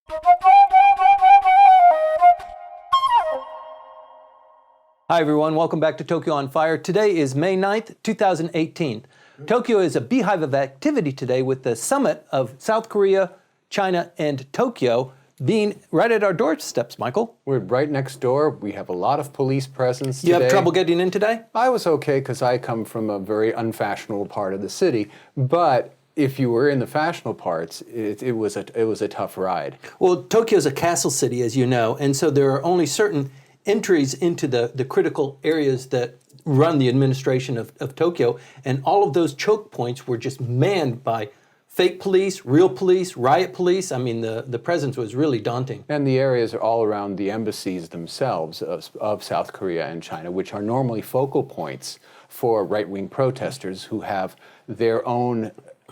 Hi everyone, welcome back to Tokyo on Fire. Today is May 9th, 2018. Tokyo is a beehive of activity today with the summit of South Korea, China, and Tokyo being right at our doorsteps, Michael. We're right next door. We have a lot of police presence today. You have trouble getting in today? I was okay because I come from a very unfashionable part of the city, but if you were in the fashionable parts, it was a tough ride. Well, Tokyo is a castle city, as you know, and so there are only certain entries into the critical areas that run the administration of Tokyo, and all of those choke points were just manned by fake police, real police, riot police. I mean, the presence was really daunting. And the areas are all around the embassies themselves of South Korea and China, which are normally focal points for right-wing protesters who have their own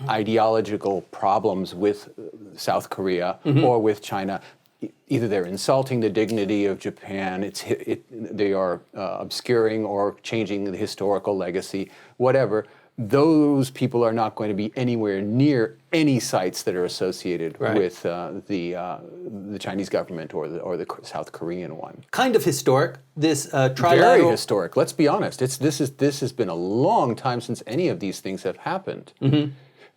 ideological problems with South Korea or with China. Either they're insulting the dignity of Japan, they are obscuring or changing the historical legacy, whatever. Those people are not going to be anywhere near any sites that are associated with the Chinese government or the South Korean one. Kind of historic. This trilateral. Very historic. Let's be honest. This has been a long time since any of these things have happened.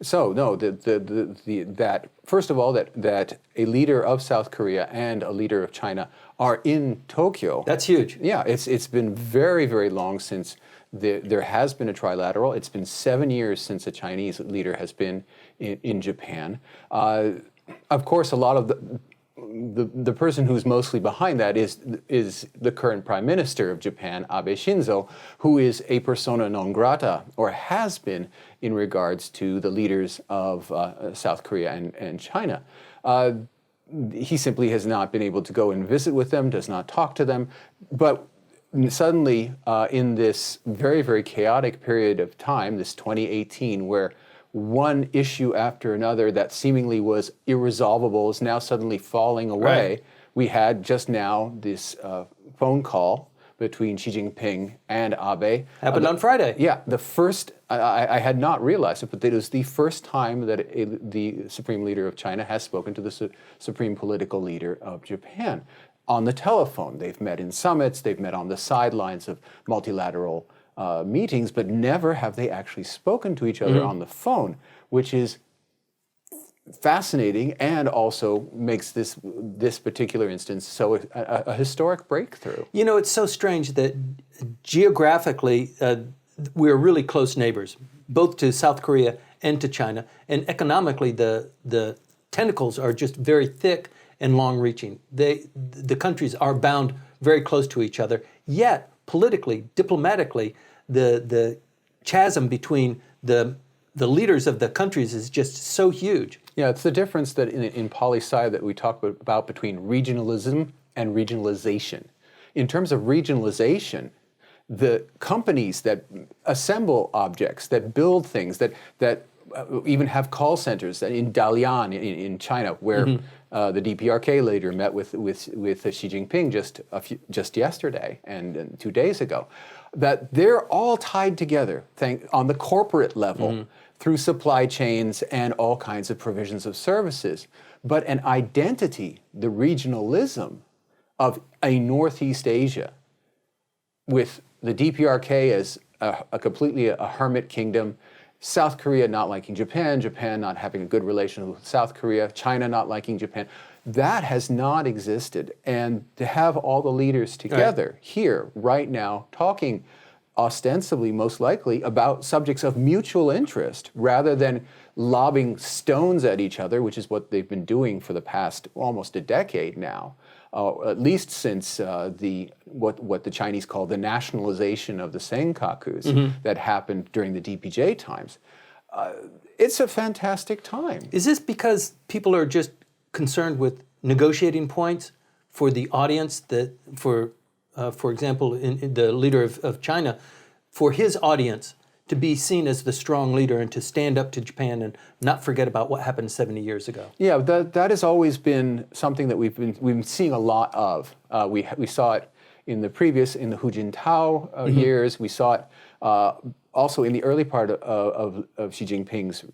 So no, that first of all, that a leader of South Korea and a leader of China are in Tokyo. That's huge. Yeah, it's been very, very long since there has been a trilateral. It's been 7 years since a Chinese leader has been in Japan. Of course, a lot of the person who's mostly behind that is the current Prime Minister of Japan, Abe Shinzo, who is a persona non grata, or has been, in regards to the leaders of South Korea and China. He simply has not been able to go and visit with them, does not talk to them, but suddenly in this very, very chaotic period of time, this 2018, where one issue after another that seemingly was irresolvable is now suddenly falling away. Right. We had just now this phone call between Xi Jinping and Abe. Happened on Friday. Yeah, the first, I had not realized it, but it was the first time that the Supreme Leader of China has spoken to the Supreme Political Leader of Japan on the telephone. They've met in summits, they've met on the sidelines of multilateral meetings, but never have they actually spoken to each other on the phone, which is fascinating and also makes this particular instance so a historic breakthrough. You know, it's so strange that geographically we're really close neighbors, both to South Korea and to China, and economically the tentacles are just very thick and long-reaching. The countries are bound very close to each other, yet politically, diplomatically, the chasm between the leaders of the countries is just so huge. Yeah, it's the difference that in poli-sci that we talk about between regionalism and regionalization. In terms of regionalization, the companies that assemble objects, that build things, that even have call centers in Dalian in China, where the DPRK leader met with Xi Jinping just yesterday and 2 days ago, that they're all tied together on the corporate level through supply chains and all kinds of provisions of services. But an identity, the regionalism of a Northeast Asia, with the DPRK as completely a hermit kingdom, South Korea not liking Japan, Japan not having a good relation with South Korea, China not liking Japan, that has not existed. And to have all the leaders together here, right now, talking ostensibly, most likely, about subjects of mutual interest, rather than lobbing stones at each other, which is what they've been doing for the past almost a decade now, at least since what the Chinese call the nationalization of the Senkakus that happened during the DPJ times. It's a fantastic time. Is this because people are just concerned with negotiating points for the audience that for example, in the leader of China, for his audience to be seen as the strong leader and to stand up to Japan and not forget about what happened 70 years ago? Yeah, that has always been something that we've been seeing a lot of. We saw it in the Hu Jintao years. We saw it also in the early part of Xi Jinping's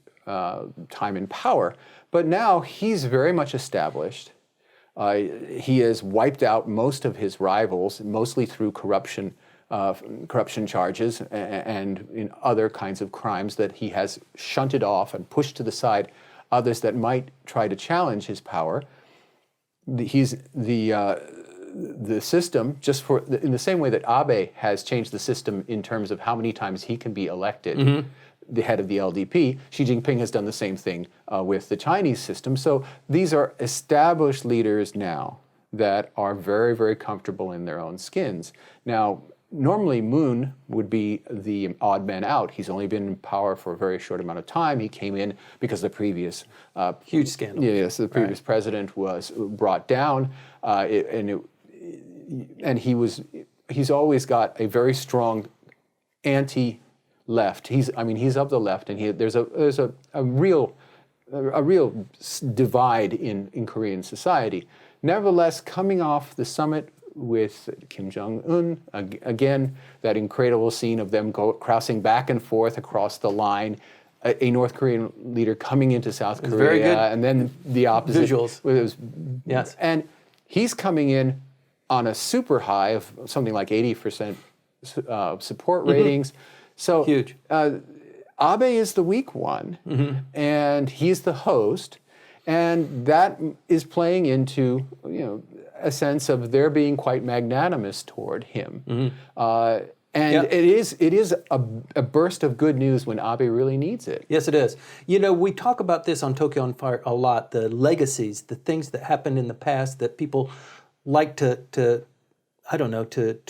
time in power. But now he's very much established. He has wiped out most of his rivals, mostly through corruption charges and in other kinds of crimes that he has shunted off and pushed to the side others that might try to challenge his power. The system, in the same way that Abe has changed the system in terms of how many times he can be elected, the head of the LDP, Xi Jinping has done the same thing with the Chinese system. So these are established leaders now that are very, very comfortable in their own skins. Now, normally Moon would be the odd man out. He's only been in power for a very short amount of time. He came in because the previous huge scandal. Yes, the previous president was brought down, and he's always got a very strong anti-left. He's of the left, and there's a real divide in Korean society. Nevertheless, coming off the summit with Kim Jong-un, again, that incredible scene of them crossing back and forth across the line, a North Korean leader coming into South Korea, very good and then the opposite. Visuals. Yes. And he's coming in on a super high of something like 80% support ratings. So huge. Abe is the weak one, and he's the host, and that is playing into a sense of their being quite magnanimous toward him. It is a burst of good news when Abe really needs it. Yes, it is. We talk about this on Tokyo on Fire a lot, the legacies, the things that happened in the past that people like to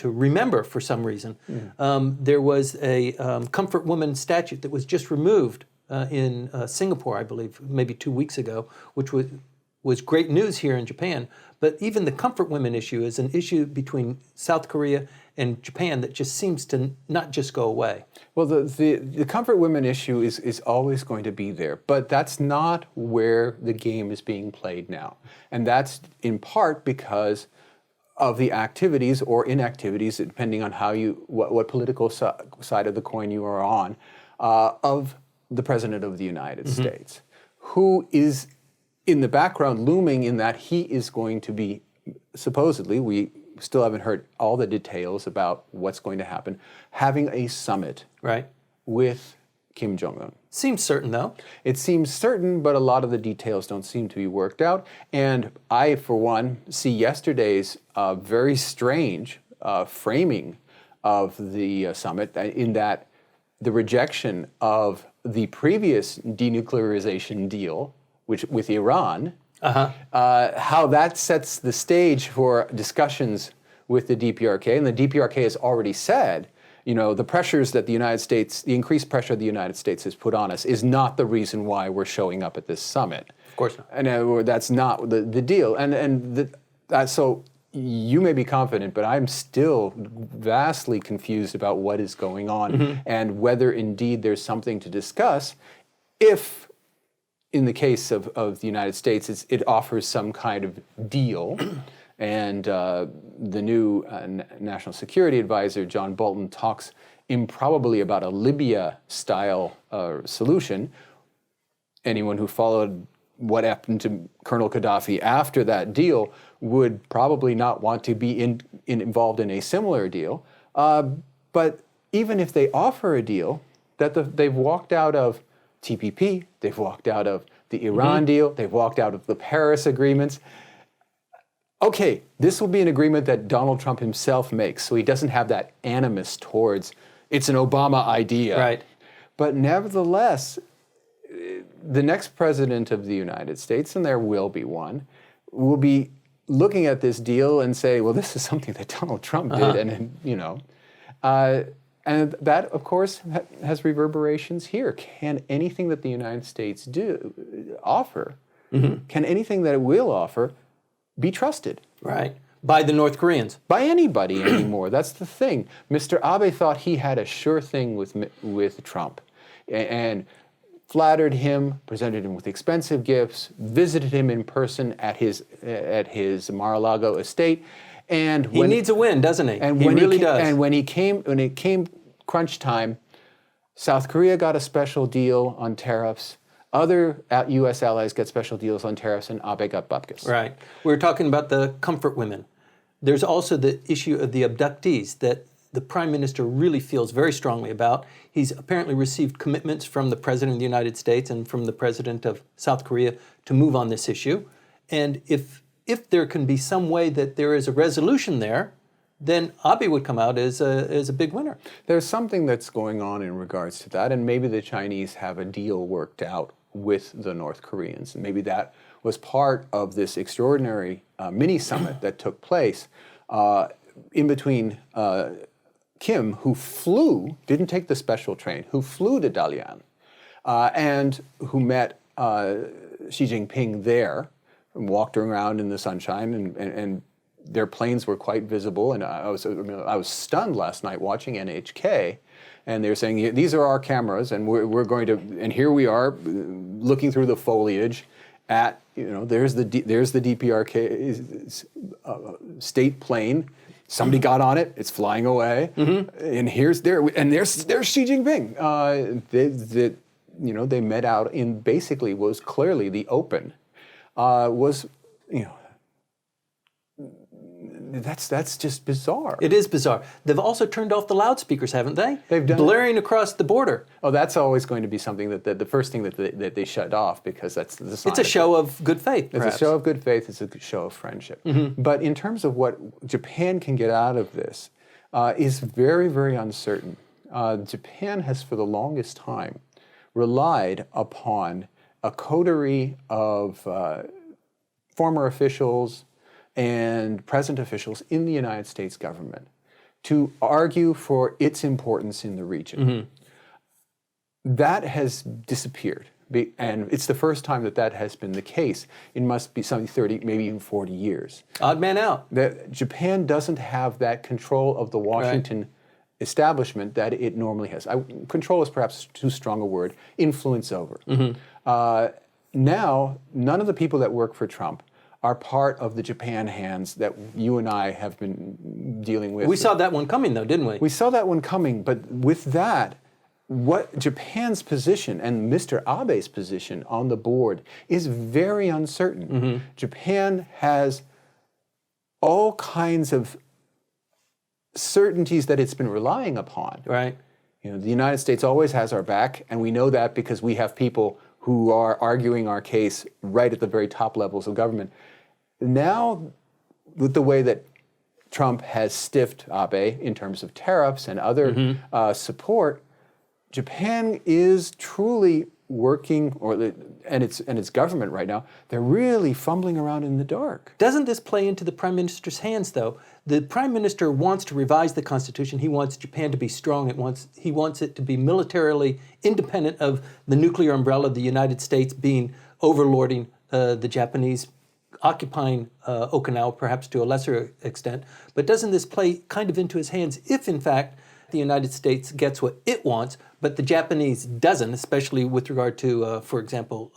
remember for some reason. There was a comfort woman statue that was just removed in Singapore, I believe, maybe 2 weeks ago, which was great news here in Japan. But even the comfort women issue is an issue between South Korea and Japan that just seems to not just go away. Well, the comfort women issue is always going to be there, but that's not where the game is being played now. And that's in part because of the activities or inactivities, depending on what political side of the coin you are on, of the President of the United States, who is in the background looming in that he is going to be, supposedly, we still haven't heard all the details about what's going to happen, having a summit with Kim Jong-un. Seems certain, though. It seems certain, but a lot of the details don't seem to be worked out. And I, for one, see yesterday's very strange framing of the summit in that the rejection of the previous denuclearization deal, which with Iran, how that sets the stage for discussions with the DPRK. And the DPRK has already said, the pressures that the increased pressure the United States has put on us is not the reason why we're showing up at this summit. Of course not. And that's not the deal. So you may be confident, but I'm still vastly confused about what is going on and whether indeed there's something to discuss if, in the case of the United States, it offers some kind of deal. And the new National Security Advisor, John Bolton, talks improbably about a Libya-style solution. Anyone who followed what happened to Colonel Gaddafi after that deal would probably not want to be involved in a similar deal. But even if they offer a deal, they've walked out of TPP, they've walked out of the Iran deal, they've walked out of the Paris agreements. Okay, this will be an agreement that Donald Trump himself makes, so he doesn't have that animus towards it's an Obama idea. Right. But nevertheless, the next president of the United States, and there will be one, will be looking at this deal and say, well, this is something that Donald Trump did, and that, of course, has reverberations here. Can anything that the United States offer, can anything that it will offer be trusted? Right. By the North Koreans. By anybody anymore. That's the thing. Mr. Abe thought he had a sure thing with Trump and flattered him, presented him with expensive gifts, visited him in person at his Mar-a-Lago estate. And he needs a win, doesn't he? And he really does. And when it came crunch time, South Korea got a special deal on tariffs. Other U.S. allies get special deals on tariffs, and Abe got bupkis. Right. We're talking about the comfort women. There's also the issue of the abductees that the Prime Minister really feels very strongly about. He's apparently received commitments from the President of the United States and from the President of South Korea to move on this issue. And if there can be some way that there is a resolution there, then Abe would come out as a big winner. There's something that's going on in regards to that, and maybe the Chinese have a deal worked out with the North Koreans. And maybe that was part of this extraordinary mini-summit that took place in between Kim, who flew, didn't take the special train, who flew to Dalian, and who met Xi Jinping there, and walked around in the sunshine, and their planes were quite visible. And I was stunned last night watching NHK, and they were saying, these are our cameras, and we're going to, and here we are looking through the foliage at, there's the DPRK state plane. Somebody got on it. It's flying away, and there's Xi Jinping. They met out in basically was clearly the open. That's just bizarre. It is bizarre. They've also turned off the loudspeakers, haven't they? They've done blaring across the border. Oh, that's always going to be something that the first thing that they shut off, because that's the sign. It's a show of good faith, perhaps. It's a show of good faith. It's a show of friendship. But in terms of what Japan can get out of this, is very, very uncertain. Japan has, for the longest time, relied upon a coterie of former officials and present officials in the United States government to argue for its importance in the region. That has disappeared, and it's the first time that has been the case. It must be something 30, maybe even 40 years. Odd man out. That Japan doesn't have that control of the Washington establishment that it normally has. Control is perhaps too strong a word. Influence over. Now, none of the people that work for Trump are part of the Japan hands that you and I have been dealing with. We saw that one coming, though, didn't we? We saw that one coming, but with that, what Japan's position and Mr. Abe's position on the board is very uncertain. Japan has all kinds of certainties that it's been relying upon. Right. The United States always has our back, and we know that because we have people who are arguing our case right at the very top levels of government. Now, with the way that Trump has stiffed Abe in terms of tariffs and other support, Japan is truly working, and its government right now, they're really fumbling around in the dark. Doesn't this play into the Prime Minister's hands, though? The Prime Minister wants to revise the Constitution. He wants Japan to be strong. He wants it to be militarily independent of the nuclear umbrella of the United States being overlording the Japanese, occupying Okinawa perhaps to a lesser extent. But doesn't this play kind of into his hands if, in fact, the United States gets what it wants, but the Japanese doesn't, especially with regard to, for example,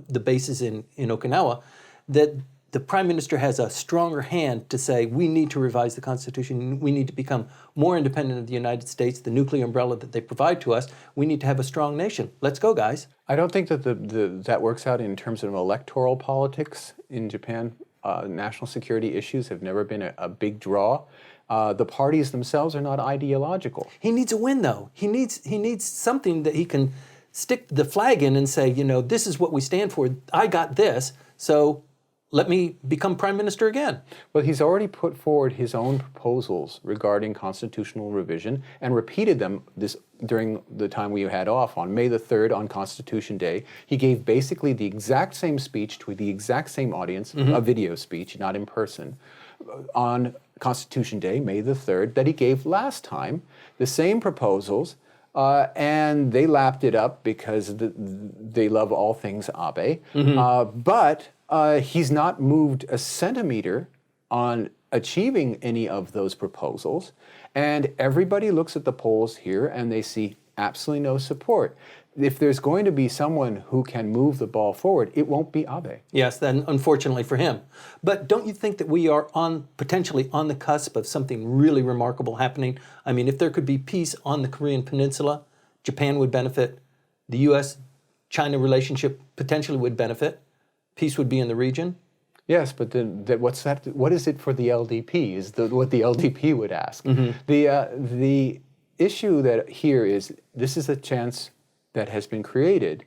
the bases in Okinawa, that the Prime Minister has a stronger hand to say, we need to revise the Constitution, we need to become more independent of the United States, the nuclear umbrella that they provide to us, we need to have a strong nation. Let's go, guys. I don't think that that works out in terms of electoral politics in Japan. National security issues have never been a big draw. The parties themselves are not ideological. He needs a win, though. He needs something that he can stick the flag in and say, this is what we stand for. I got this, so let me become Prime Minister again. Well, he's already put forward his own proposals regarding constitutional revision and repeated them during the time we had off on May the 3rd on Constitution Day. He gave basically the exact same speech to the exact same audience, a video speech, not in person, on Constitution Day, May the 3rd, that he gave last time, the same proposals, and they lapped it up because they love all things Abe. But he's not moved a centimeter on achieving any of those proposals, and everybody looks at the polls here and they see absolutely no support. If there's going to be someone who can move the ball forward, it won't be Abe. Yes, then unfortunately for him. But don't you think that we are potentially on the cusp of something really remarkable happening? I mean, if there could be peace on the Korean Peninsula, Japan would benefit, the U.S., China relationship potentially would benefit. Peace would be in the region. Yes, but then what's that? What is it for the LDP? Is what the LDP would ask. The issue that here is this is a chance that has been created.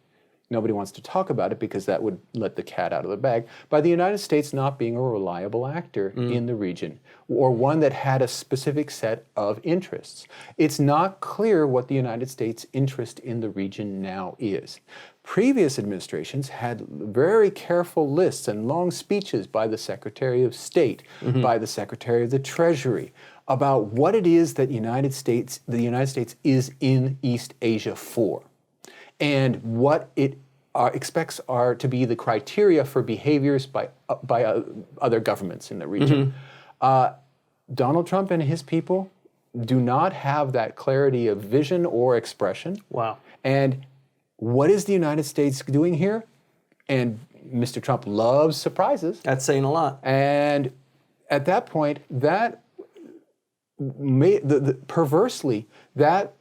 Nobody wants to talk about it because that would let the cat out of the bag, by the United States not being a reliable actor in the region, or one that had a specific set of interests. It's not clear what the United States' interest in the region now is. Previous administrations had very careful lists and long speeches by the Secretary of State, by the Secretary of the Treasury, about what it is that the United States is in East Asia for, and what it expects are to be the criteria for behaviors by other governments in the region. Donald Trump and his people do not have that clarity of vision or expression. Wow. And what is the United States doing here? And Mr. Trump loves surprises. That's saying a lot. And at that point, that perversely, that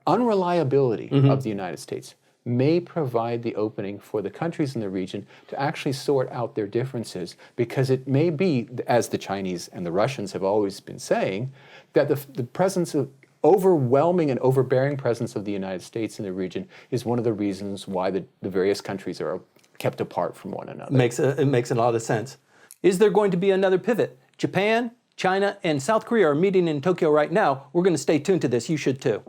unreliability of the United States may provide the opening for the countries in the region to actually sort out their differences, because it may be, as the Chinese and the Russians have always been saying, that the presence of overwhelming and overbearing presence of the United States in the region is one of the reasons why the various countries are kept apart from one another. It makes a lot of sense. Is there going to be another pivot? Japan, China, and South Korea are meeting in Tokyo right now. We're going to stay tuned to this. You should too.